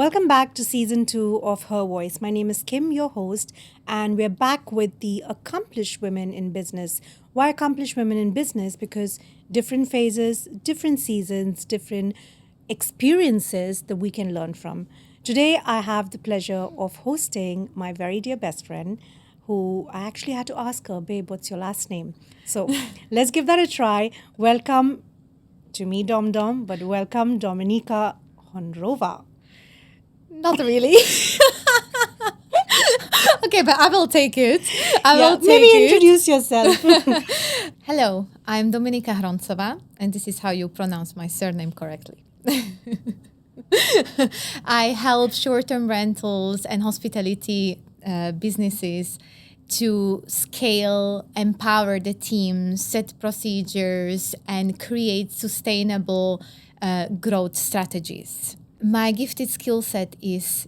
Welcome back to season 2 of Her Voice. My name is Kim, your host, and we're back with the accomplished women in business. Why accomplished women in business? Because different phases, different seasons, different experiences that we can learn from. Today, I have the pleasure of hosting my very dear best friend, who I actually had to ask her, babe, what's your last name? So let's give that a try. Welcome to me, Dom Dom, but welcome Dominika Hroncova. Not really. Okay, but I will take it. I will take maybe it. introduce yourself. Hello, I'm Dominika Hroncova, and this is how you pronounce my surname correctly. I help short-term rentals and hospitality businesses to scale, empower the team, set procedures, and create sustainable growth strategies. My gifted skill set is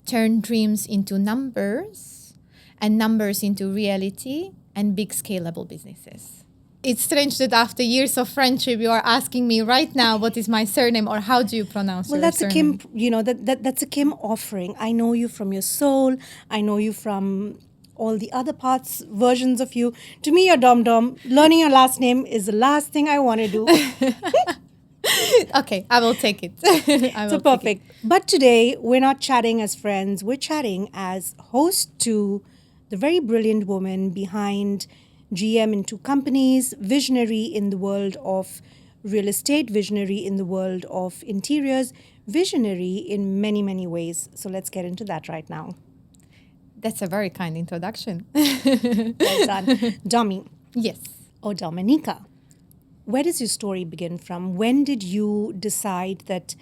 turn dreams into numbers and numbers into reality and big scalable businesses. It's strange that after years of friendship, you are asking me right now what is my surname or how do you pronounce Well, your that's surname? a Kim, that's a Kim offering. I know you from your soul. I know you from all the other parts, versions of you. To me, you're Dom Dom. Learning your last name is the last thing I want to do. Okay, I will take it. So perfect. But today, we're not chatting as friends. We're chatting as host to the very brilliant woman behind GM in two companies, visionary in the world of real estate, visionary in the world of interiors, visionary in many, many ways. So let's get into that right now. That's a very kind introduction. Well done. Domi Yes. or Dominika, where does your story begin from? When did you decide that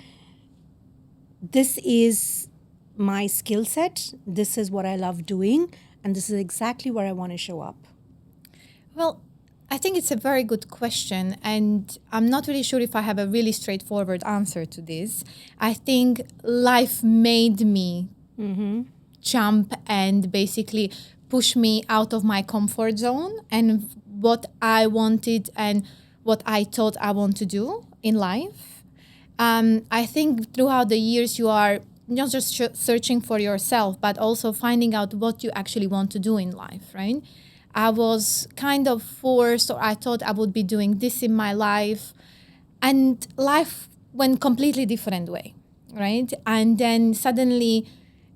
this is my skill set, this is what I love doing, and this is exactly where I want to show up? Well, I think it's a very good question, and I'm not really sure if I have a really straightforward answer to this. I think life made me jump and basically push me out of my comfort zone and what I wanted and what I thought I want to do in life. I think throughout the years you are not just searching for yourself, but also finding out what you actually want to do in life, right? I was kind of forced, or I thought I would be doing this in my life, and life went completely different way, right? And then suddenly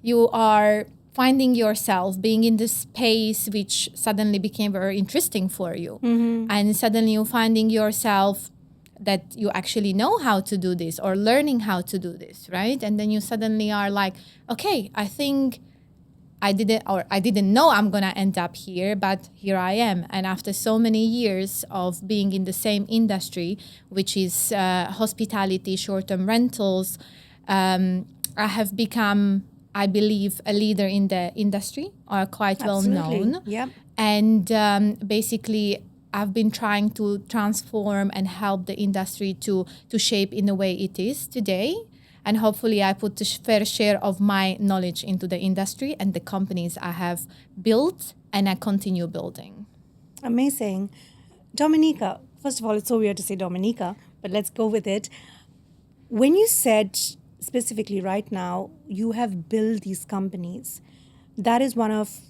you are finding yourself being in this space which suddenly became very interesting for you. And suddenly you're finding yourself that you actually know how to do this or learning how to do this, right? And then you suddenly are like, okay, I think I didn't know I'm gonna end up here, but here I am. And after so many years of being in the same industry, which is hospitality, short-term rentals, I have become, I believe, a leader in the industry, or quite well known. Yep. And basically, I've been trying to transform and help the industry to shape in the way it is today. And hopefully I put the fair share of my knowledge into the industry and the companies I have built and I continue building. Amazing. Dominika, first of all, it's so weird to say Dominika, but let's go with it. When you said specifically right now, you have built these companies, that is one of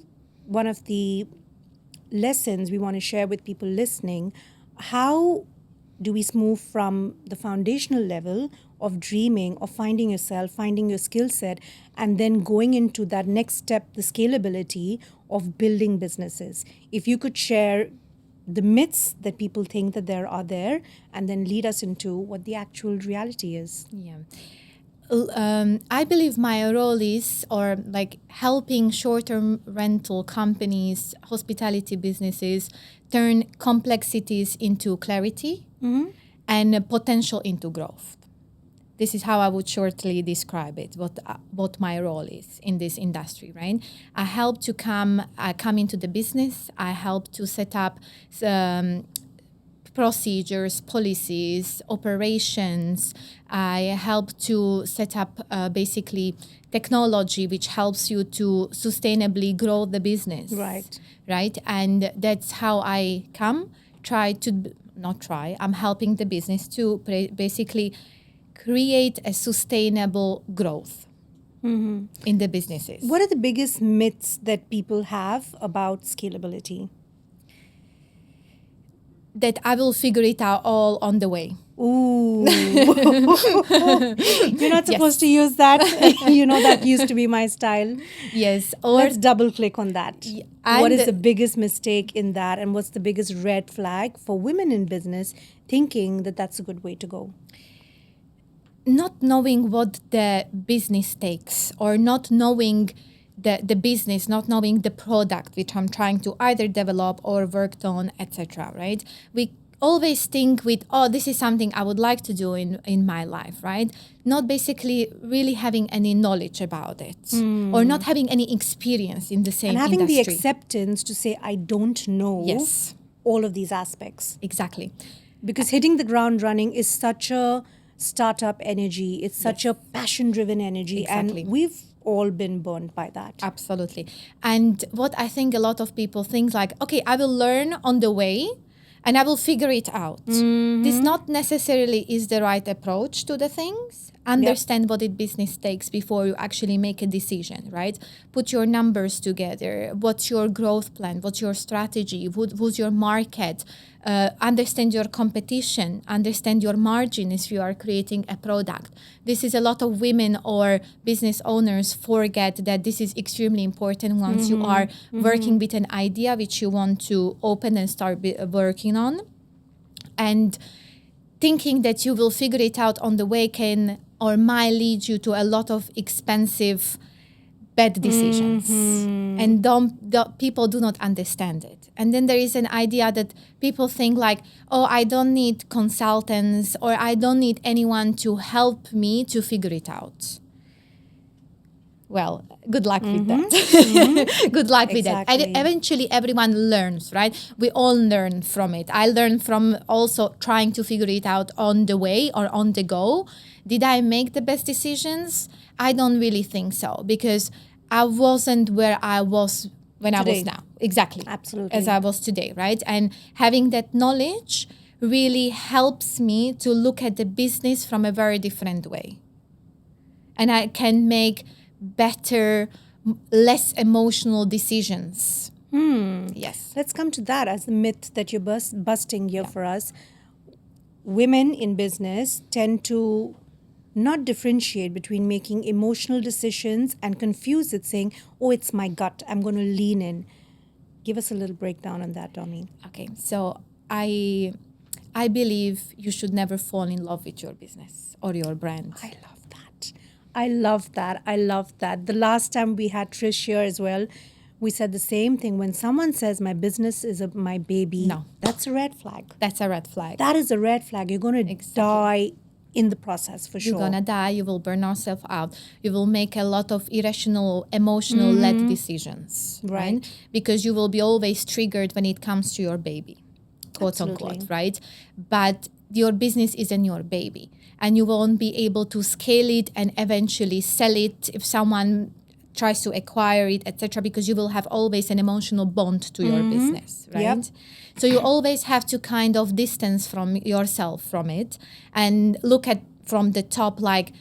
the lessons we want to share with people listening. How do we move from the foundational level of dreaming, of finding yourself, finding your skill set, and then going into that next step, the scalability of building businesses? If you could share the myths that people think that there are there, and then lead us into what the actual reality is. Yeah. I believe my role is, or like helping short-term rental companies, hospitality businesses, turn complexities into clarity and potential into growth. This is how I would shortly describe it, what my role is in this industry, right? I help to come into the business. I help to set up procedures, policies, operations. I help to set up basically technology which helps you to sustainably grow the business. Right? And that's how I I'm helping the business to basically create a sustainable growth. in the businesses. What are the biggest myths that people have about scalability? That I will figure it out all on the way. Ooh. You're not supposed to use that. That used to be my style. Yes. Or Let's double click on that. What is and- the biggest mistake in that, and what's the biggest red flag for women in business thinking that that's a good way to go? not knowing what the business takes, or not knowing the business, not knowing the product which I'm trying to either develop or worked on, etc. Right? We always think with, oh, this is something I would like to do in my life, right? Not basically really having any knowledge about it, or not having any experience in the same And having the industry. acceptance to say, I don't know Yes. all of these aspects. Exactly. Because hitting the ground running is such a startup energy. It's such a passion-driven energy. Exactly. And we've all been burned by that. Absolutely. And what I think a lot of people think like, okay, I will learn on the way and I will figure it out. This not necessarily is the right approach to the things. Understand what it business takes before you actually make a decision, right? Put your numbers together. What's your growth plan? What's your strategy? Who's your market? Understand your competition. Understand your margin if you are creating a product. This is a lot of women or business owners forget that this is extremely important once you are working with an idea which you want to open and start working on. And thinking that you will figure it out on the way can or might lead you to a lot of expensive bad decisions. And people do not understand it. And then there is an idea that people think like, oh, I don't need consultants, or I don't need anyone to help me to figure it out. Well, good luck with that. Good luck with that. Exactly. And eventually everyone learns, right? We all learn from it. I learned from also trying to figure it out on the way or on the go. Did I make the best decisions? I don't really think so, because I wasn't where I was when I Today. was now. Exactly. Absolutely. As I was today, right? And having that knowledge really helps me to look at the business from a very different way. And I can make better, less emotional decisions. Yes. Let's come to that as the myth that you're busting here for us. Women in business tend to not differentiate between making emotional decisions and confuse it, saying, oh, it's my gut, I'm going to lean in. Give us a little breakdown on that, Domi. Okay. So I believe you should never fall in love with your business or your brand. I love that. I love that. I love that. The last time we had Trish here as well, we said the same thing. When someone says my business is my baby, No. that's a red flag. That's a red flag. That is a red flag. You're going to die in the process for sure. You're gonna die. You will burn yourself out. You will make a lot of irrational, emotional-led decisions, right? Because you will be always triggered when it comes to your baby, quote unquote, right? But your business isn't your baby, and you won't be able to scale it and eventually sell it if someone tries to acquire it, etc. Because you will have always an emotional bond to your business, right? Yep. So you always have to kind of distance from yourself from it and look at from the top, like,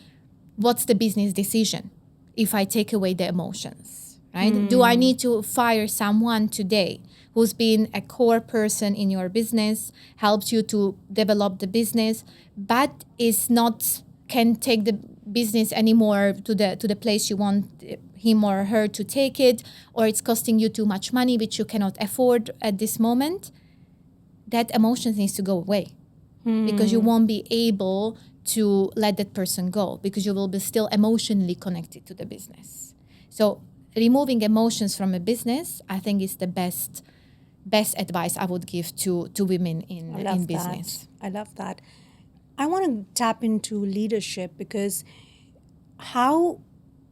what's the business decision if I take away the emotions, right? Do I need to fire someone today who's been a core person in your business, helps you to develop the business, but is not can take the business anymore to the place you want him or her to take it, or it's costing you too much money which you cannot afford at this moment? That emotion needs to go away, because you won't be able to let that person go, because you will be still emotionally connected to the business. So removing emotions from a business, I think, is the best advice I would give to women in business. I love that. I want to tap into leadership, because how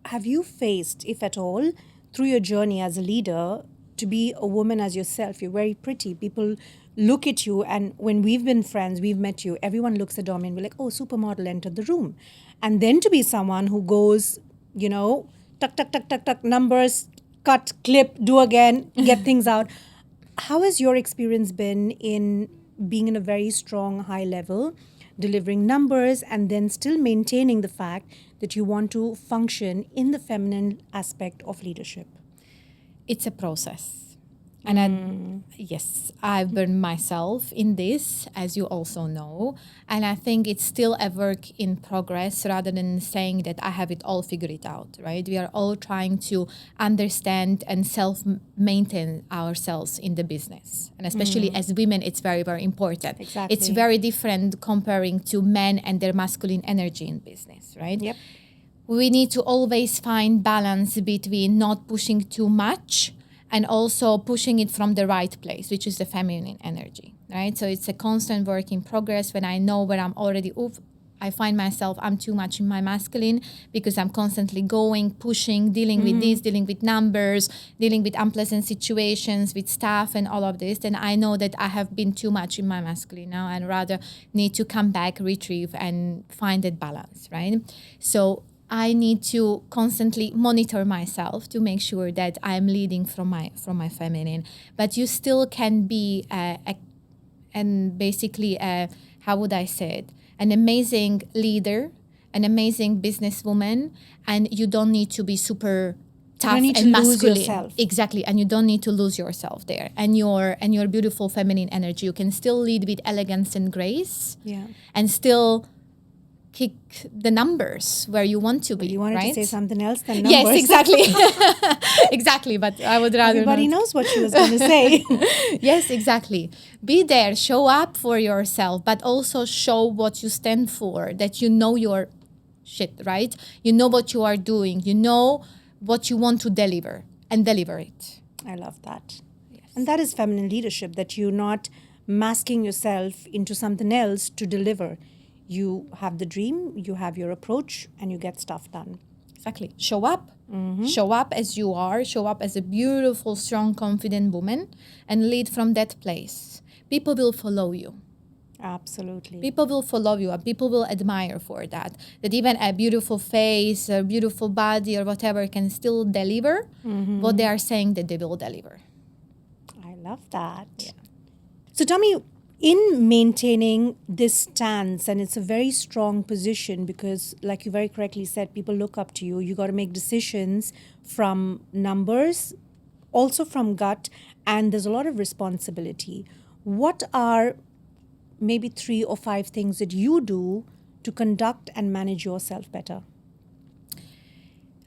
have you faced, if at all, through your journey as a leader, to be a woman as yourself? You're very pretty. People look at you, and when we've been friends, we've met you, everyone looks at Domi and we're like, oh, supermodel entered the room. And then to be someone who goes, tuck, tuck, tuck, tuck, tuck, numbers, cut, clip, do again, get things out. How has your experience been in being in a very strong, high level, delivering numbers, and then still maintaining the fact that you want to function in the feminine aspect of leadership? It's a process. And yes, I've burned myself in this, as you also know. And I think it's still a work in progress rather than saying that I have it all figured out, right? We are all trying to understand and self-maintain ourselves in the business. And especially as women, it's very, very important. Exactly. It's very different comparing to men and their masculine energy in business, right? Yep. We need to always find balance between not pushing too much and also pushing it from the right place, which is the feminine energy, right? So it's a constant work in progress. When I know where I'm already, I find myself, I'm too much in my masculine because I'm constantly going, pushing, dealing with this, dealing with numbers, dealing with unpleasant situations, with staff and all of this. Then I know that I have been too much in my masculine now and rather need to come back, retrieve and find that balance, right? So I need to constantly monitor myself to make sure that I'm leading from my feminine. But you still can be how would I say it? An amazing leader, an amazing businesswoman, and you don't need to be super tough don't need and to lose masculine. yourself. Exactly, and you don't need to lose yourself there. And your beautiful feminine energy, you can still lead with elegance and grace, Yeah. and still kick the numbers where you want to be. You wanted right? to say something else than numbers. Yes, exactly. Exactly, but I would rather Everybody not. knows what she was going to say. Yes, exactly. Be there, show up for yourself, but also show what you stand for, that you know your shit, right? You know what you are doing. You know what you want to deliver and deliver it. I love that. Yes. And that is feminine leadership, that you're not masking yourself into something else to deliver. You have the dream, you have your approach, and you get stuff done. Exactly. Show up. Show up as you are. Show up as a beautiful, strong, confident woman and lead from that place. People will follow you. Absolutely. People will follow you and people will admire for that. That even a beautiful face, a beautiful body or whatever can still deliver what they are saying that they will deliver. I love that. Yeah. So tell me, in maintaining this stance, and it's a very strong position because, like you very correctly said, people look up to you. You got to make decisions from numbers, also from gut, and there's a lot of responsibility. What are maybe 3 or 5 things that you do to conduct and manage yourself better?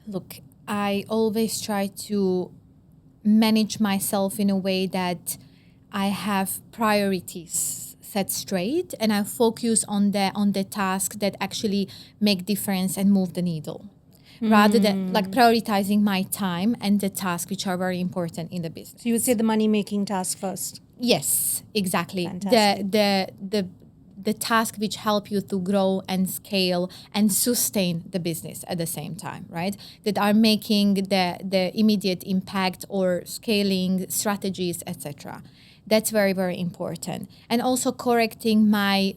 Look, I always try to manage myself in a way that I have priorities set straight and I focus on the task that actually make difference and move the needle. Rather than like prioritizing my time and the tasks which are very important in the business. So you would say the money-making task first. Yes, exactly. Fantastic. The task which help you to grow and scale and sustain the business at the same time, right? That are making the immediate impact or scaling strategies, etc. That's very, very important. And also correcting my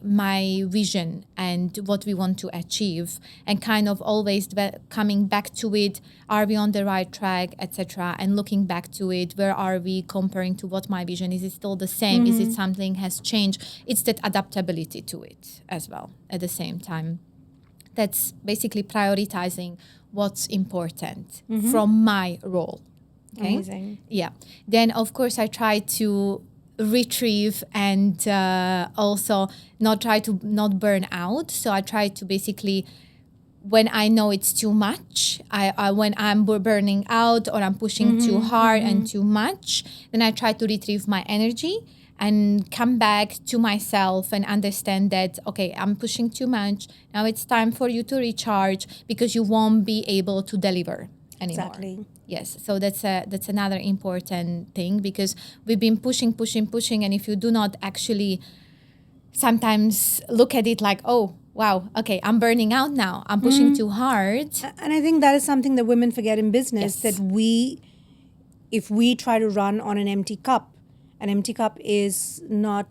vision and what we want to achieve and kind of always coming back to it. Are we on the right track, etc. And looking back to it, where are we comparing to what my vision is? Is it still the same? Is it something has changed? It's that adaptability to it as well at the same time. That's basically prioritizing what's important from my role. Okay? Amazing. Yeah. Then, of course, I try to retrieve and also not burn out. So I try to basically, when I know it's too much, when I'm burning out or I'm pushing too hard and too much, then I try to retrieve my energy and come back to myself and understand that, okay, I'm pushing too much. Now it's time for you to recharge because you won't be able to deliver anymore. Exactly. Yes, so that's another important thing because we've been pushing, and if you do not actually sometimes look at it like, oh, wow, okay, I'm burning out now, I'm pushing too hard. And I think that is something that women forget in business, Yes. that if we try to run on an empty cup is not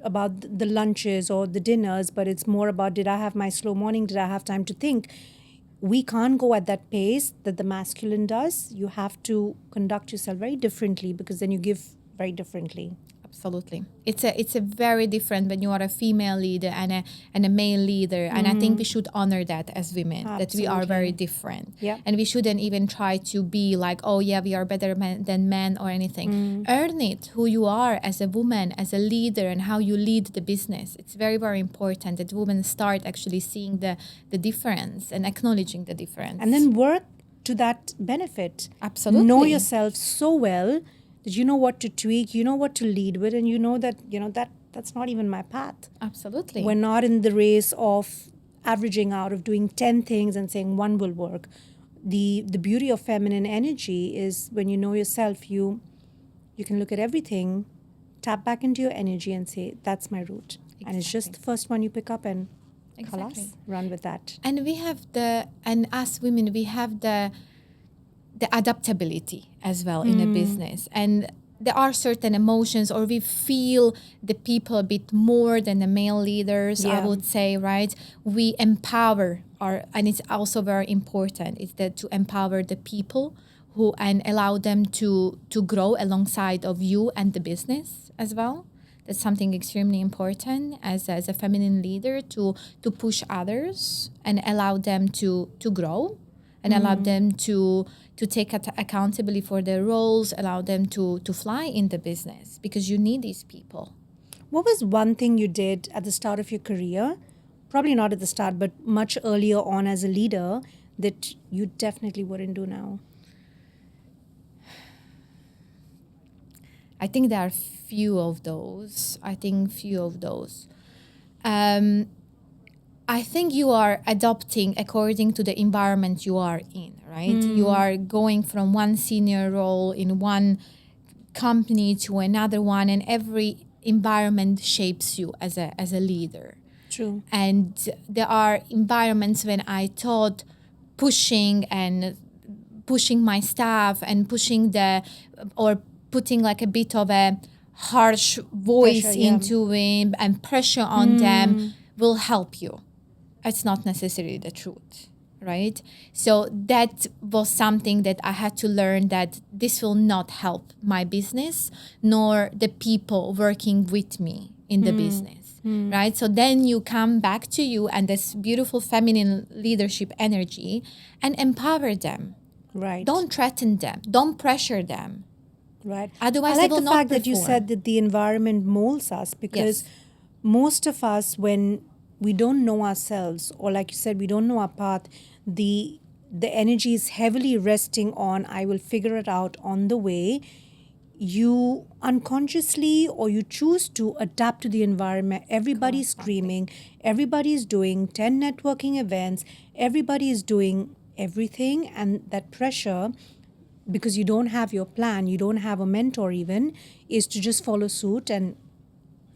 about the lunches or the dinners, but it's more about, did I have my slow morning? Did I have time to think? We can't go at that pace that the masculine does. You have to conduct yourself very differently because then you give very differently. Absolutely. It's a very different when you are a female leader and a male leader. And I think we should honor that as women, that we are very different. Yeah. And we shouldn't even try to be like, oh yeah, we are better than men or anything. Earn it, who you are as a woman, as a leader, and how you lead the business. It's very, very important that women start actually seeing the difference and acknowledging the difference. And then work to that benefit. Absolutely. Know yourself so well that you know what to tweak, you know what to lead with, and you know that that's not even my path. Absolutely. We're not in the race of averaging out, of doing 10 things and saying one will work. The beauty of feminine energy is when you know yourself, you can look at everything, tap back into your energy and say, that's my route. And it's just the first one you pick up and Exactly. run with that. And we have and as women, we have the adaptability as well in a business. And there are certain emotions, or we feel the people a bit more than the male leaders, I would say, right? We empower and it's also very important, is that to empower the people and allow them to grow alongside of you and the business as well. That's something extremely important as a feminine leader, to push others and allow them to grow and allow them to take accountability for their roles, allow them to fly in the business, because you need these people. What was one thing you did at the start of your career, probably not at the start, but much earlier on as a leader, that you definitely wouldn't do now? I think there are few of those. I think you are adopting according to the environment you are in, right? You are going from one senior role in one company to another one, and every environment shapes you as a leader. True. And there are environments when I thought pushing my staff and putting like a bit of a harsh voice Pressure, into him and pressure on them will help you. It's not necessarily the truth, right? So that was something that I had to learn, that this will not help my business nor the people working with me in the business, right? So then you come back to you and this beautiful feminine leadership energy and empower them. Right. Don't threaten them. Don't pressure them. Right. Otherwise, I like they will the not fact that you perform. said that the environment molds us, because Yes. most of us, when we don't know ourselves, or like you said, we don't know our path, the energy is heavily resting on, I will figure it out on the way. You unconsciously, or you choose to adapt to the environment. Everybody's screaming, everybody's doing 10 networking events, everybody is doing everything, and that pressure, because you don't have your plan, you don't have a mentor even, is to just follow suit, and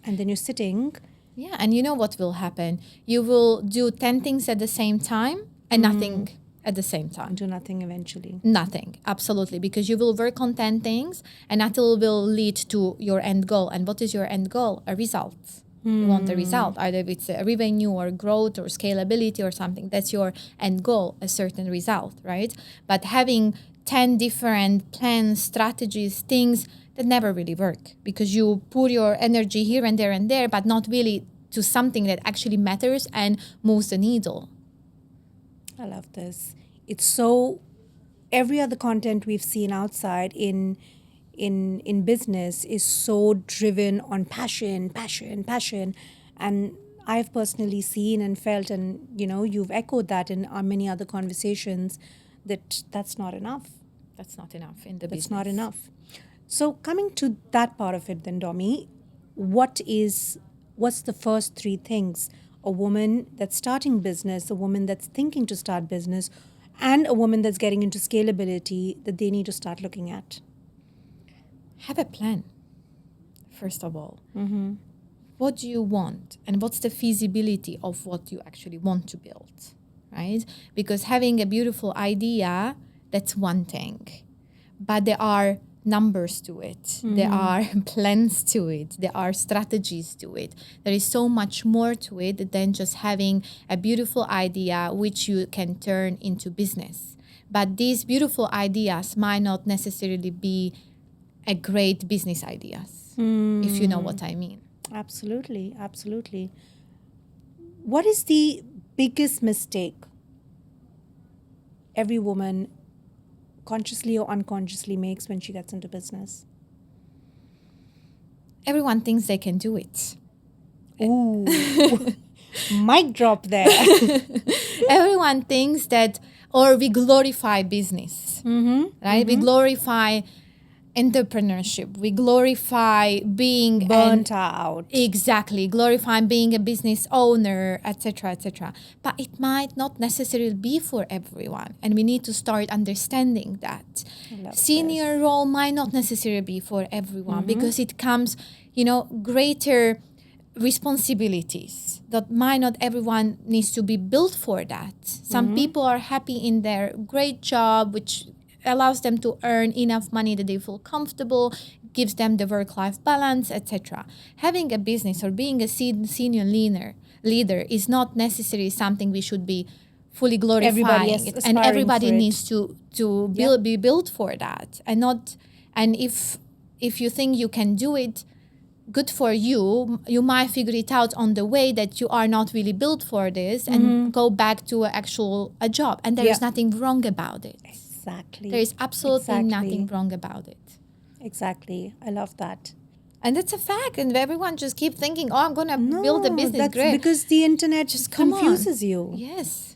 then you're sitting. Yeah, and you know what will happen? You will do 10 things at the same time and nothing at the same time. Do nothing eventually. Nothing, absolutely, because you will work on 10 things and that will lead to your end goal. And what is your end goal? A result. You want a result, either it's a revenue or growth or scalability or something. That's your end goal, a certain result, right? But having 10 different plans, strategies, things, that never really work, because you put your energy here and there, but not really to something that actually matters and moves the needle. I love this. It's so, every other content we've seen outside in business is so driven on passion. And I've personally seen and felt, and you've echoed that in our many other conversations, that's not enough. That's not enough in the business. That's not enough. So coming to that part of it then, Domi, what's the first three things a woman that's starting business, a woman that's thinking to start business, and a woman that's getting into scalability that they need to start looking at? Have a plan, first of all. What do you want? And what's the feasibility of what you actually want to build, right? Because having a beautiful idea, that's one thing. But there are numbers to it. There are plans to it. There are strategies to it. There is so much more to it than just having a beautiful idea which you can turn into business. But these beautiful ideas might not necessarily be a great business ideas. if you know what I mean. Absolutely, absolutely. What is the biggest mistake every woman consciously or unconsciously makes when she gets into business? Everyone thinks they can do it. Ooh, mic drop there. Everyone thinks that, or we glorify business, right? We glorify entrepreneurship. We glorify being Burnt out. Exactly, glorifying being a business owner, etc., etc. But it might not necessarily be for everyone, and we need to start understanding that. Senior role might not necessarily be for everyone because it comes, greater responsibilities that might not everyone needs to be built for that. Some people are happy in their great job, which allows them to earn enough money that they feel comfortable, gives them the work-life balance, etc. Having a business or being a senior leader is not necessarily something we should be fully glorifying, and everybody needs to be built for that. And if you think you can do it, good for you. You might figure it out on the way that you are not really built for this and go back to a job. And there is nothing wrong about it. Exactly. There is absolutely nothing wrong about it. Exactly. I love that. And that's a fact. And everyone just keep thinking, I'm going to build a business. That's great. because the internet just confuses you. Yes.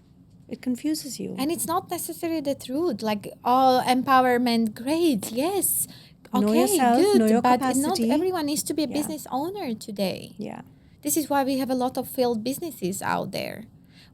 It confuses you. And it's not necessarily the truth. Like, all empowerment, great. Yes. Okay, know yourself, good. know your but capacity. not everyone needs to be a business owner today. Yeah. This is why we have a lot of failed businesses out there.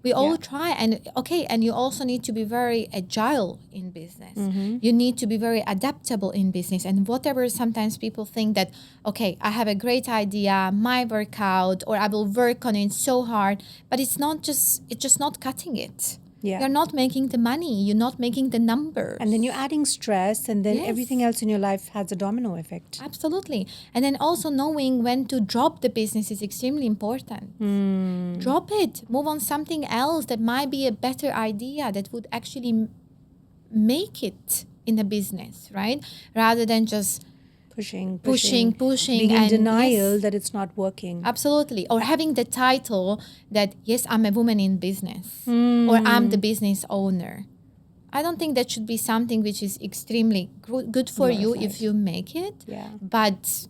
We all try, and you also need to be very agile in business. You need to be very adaptable in business. And whatever sometimes people think that, okay, I have a great idea, might work out, or I will work on it so hard, but it's just not cutting it. Yeah. You're not making the money. You're not making the numbers. And then you're adding stress, and then everything else in your life has a domino effect. Absolutely. And then also knowing when to drop the business is extremely important. Drop it. Move on something else that might be a better idea that would actually make it in a business, right? Rather than just pushing, being in denial that it's not working. Absolutely. Or having the title that, yes, I'm a woman in business, or I'm the business owner. I don't think that should be something which is extremely good for you if you make it. Yeah. But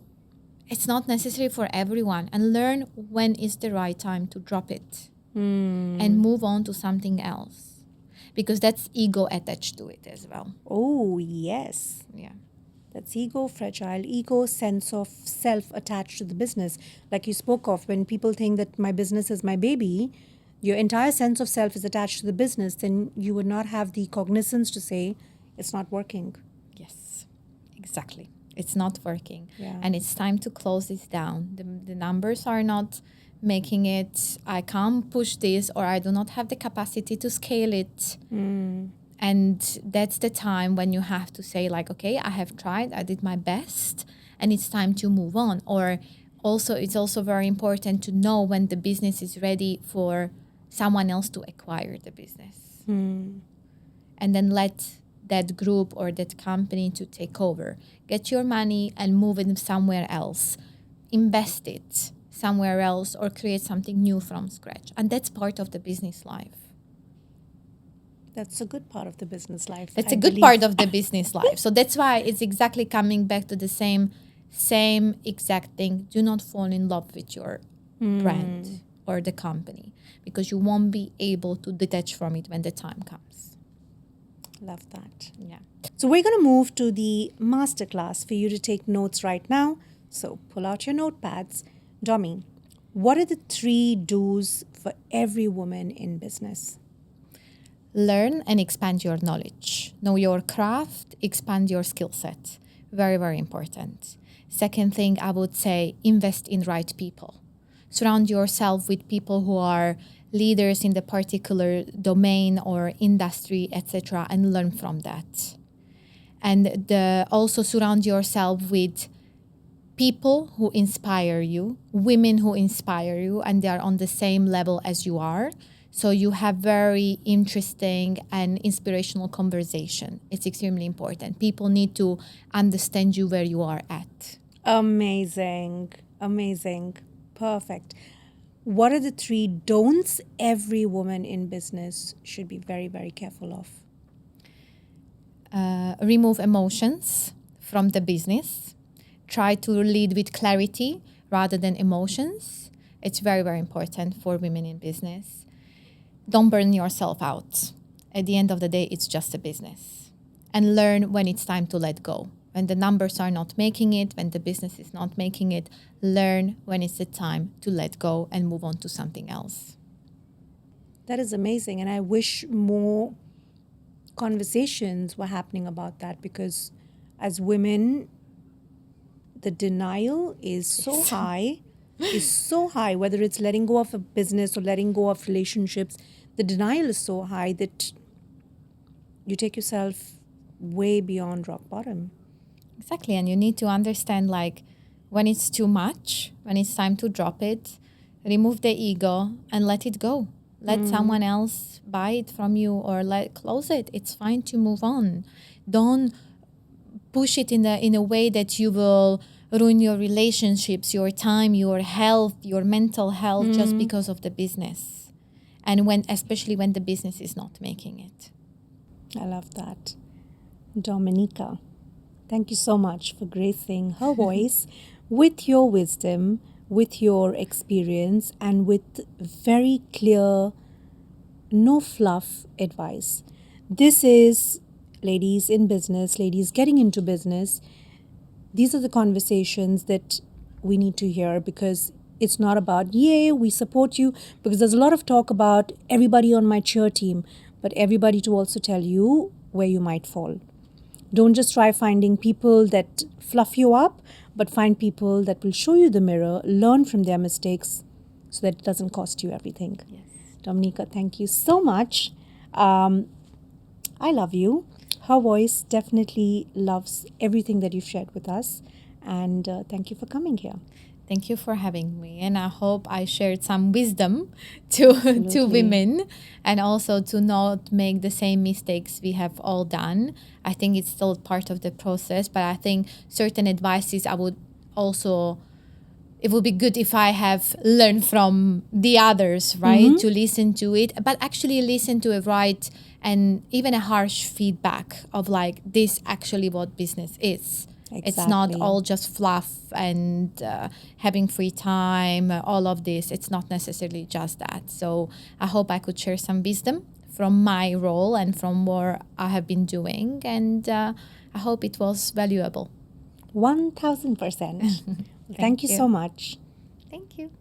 it's not necessary for everyone. And learn when is the right time to drop it and move on to something else. Because that's ego attached to it as well. Oh, yes. Yeah. That's ego, fragile ego, sense of self attached to the business. Like you spoke of, when people think that my business is my baby, your entire sense of self is attached to the business, then you would not have the cognizance to say it's not working. Yes, exactly. It's not working. Yeah. And it's time to close this down. The numbers are not making it. I can't push this, or I do not have the capacity to scale it. And that's the time when you have to say, like, okay, I have tried, I did my best, and it's time to move on. Or also, it's also very important to know when the business is ready for someone else to acquire the business. And then let that group or that company to take over. Get your money and move it somewhere else. Invest it somewhere else, or create something new from scratch. And that's part of the business life. That's a good part of the business life. That's a good part of the business life. So that's why it's exactly coming back to the same exact thing. Do not fall in love with your brand or the company, because you won't be able to detach from it when the time comes. Love that. Yeah. So we're going to move to the masterclass for you to take notes right now. So pull out your notepads. Domi, what are the 3 do's for every woman in business? Learn and expand your knowledge. Know your craft, expand your skill set. Very, very important. Second thing, I would say, invest in right people. Surround yourself with people who are leaders in the particular domain or industry, etc., and learn from that. And also surround yourself with people who inspire you, women who inspire you, and they are on the same level as you are. So you have very interesting and inspirational conversation. It's extremely important. People need to understand you where you are at. Amazing. Amazing. Perfect. What are the 3 don'ts every woman in business should be very, very careful of? Remove emotions from the business. Try to lead with clarity rather than emotions. It's very, very important for women in business. Don't burn yourself out. At the end of the day, it's just a business. And learn when it's time to let go. When the numbers are not making it, when the business is not making it, learn when it's the time to let go and move on to something else. That is amazing. And I wish more conversations were happening about that, because as women, the denial is so high, whether it's letting go of a business or letting go of relationships. The denial is so high that you take yourself way beyond rock bottom. Exactly. And you need to understand, like, when it's too much, when it's time to drop it, remove the ego and let it go. Let someone else buy it from you or close it. It's fine to move on. Don't push it in a way that you will ruin your relationships, your time, your health, your mental health just because of the business. And especially when the business is not making it. I love that. Dominika, thank you so much for gracing her voice with your wisdom, with your experience, and with very clear, no fluff advice. This is ladies in business, ladies getting into business. These are the conversations that we need to hear, because it's not about, yay, we support you, because there's a lot of talk about everybody on my cheer team, but everybody to also tell you where you might fall. Don't just try finding people that fluff you up, but find people that will show you the mirror, learn from their mistakes so that it doesn't cost you everything. Yes. Dominika, thank you so much. I love you. Her voice definitely loves everything that you've shared with us. And thank you for coming here. Thank you for having me. And I hope I shared some wisdom to women, and also to not make the same mistakes we have all done. I think it's still part of the process, but I think certain advices I would also, it would be good if I have learned from the others, right? To listen to it, but actually listen to it right, and even a harsh feedback of, like, this actually what business is. Exactly. It's not all just fluff and having free time, all of this. It's not necessarily just that. So I hope I could share some wisdom from my role and from what I have been doing. And I hope it was valuable. 1000%. Thank you so much. Thank you.